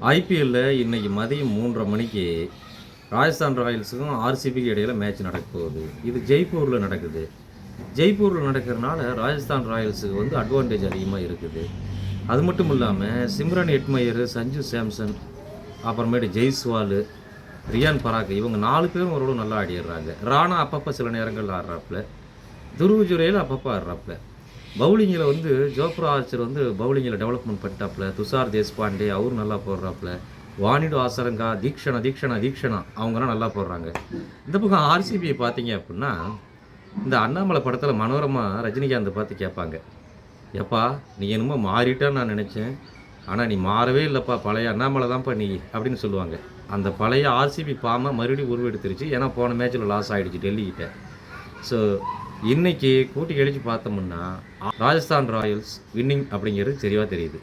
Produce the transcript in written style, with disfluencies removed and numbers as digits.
ஐபிஎல்லில் இன்றைக்கி மதியம் 3:30 மணிக்கு ராஜஸ்தான் ராயல்ஸுக்கும் ஆர்சிபிக்கு இடையில் மேட்ச் நடக்க போகுது. இது ஜெய்ப்பூரில் நடக்குது. ஜெய்ப்பூரில் நடக்கிறதுனால ராஜஸ்தான் ராயல்ஸுக்கு வந்து அட்வான்டேஜ் அதிகமாக இருக்குது. அது மட்டும் இல்லாமல் சிம்ரன் ஹெட்மயர், சஞ்சு சாம்சன், அப்புறமேட்டு ஜெய்ஸ்வால், ரியான் பராக் இவங்க 4 பேரும் ஓரளவு நல்லா ஆடிடுறாங்க. ராணா அப்பப்போ சில நேரங்களில் ஆடுறாப்புல, துருவ ஜுரேல் அப்பப்போ ஆடுறாப்புல. பவுலிங்கில் வந்து ஜோப்ரா ஆர்ச்சர் வந்து பவுலிங்கில் டெவலப்மெண்ட் பண்ணிட்டாப்புல. துஷார் தேஷ்பாண்டே அவரும் நல்லா போடுறாப்புல. வானிடு ஆசரங்கா, தீக்ஷணா அவங்கலாம் நல்லா போடுறாங்க. இந்த பக்கம் ஆர்சிபியை பார்த்தீங்க அப்படின்னா, இந்த அண்ணாமலை படத்தில் மனோரமா ரஜினிகாந்தை பார்த்து கேட்பாங்க, எப்பா நீ என்னமோ மாறிட்டான்னு நான் நினச்சேன், ஆனால் நீ மாறவே இல்லைப்பா, பழைய அண்ணாமலை தான்ப்பா நீ அப்படின்னு சொல்லுவாங்க. அந்த பழைய ஆர்சிபி பாமை மறுபடியும் உருவெடுத்துருச்சு. ஏன்னா போன மேட்ச்சில் லாஸ் ஆகிடுச்சு டெல்லிக்கிட்ட. ஸோ இன்றைக்கி கூட்டி கழித்து பார்த்தோம்னா ராஜஸ்தான் ராயல்ஸ் வின்னிங் அப்படிங்கிறது தெளிவாக தெரியுது.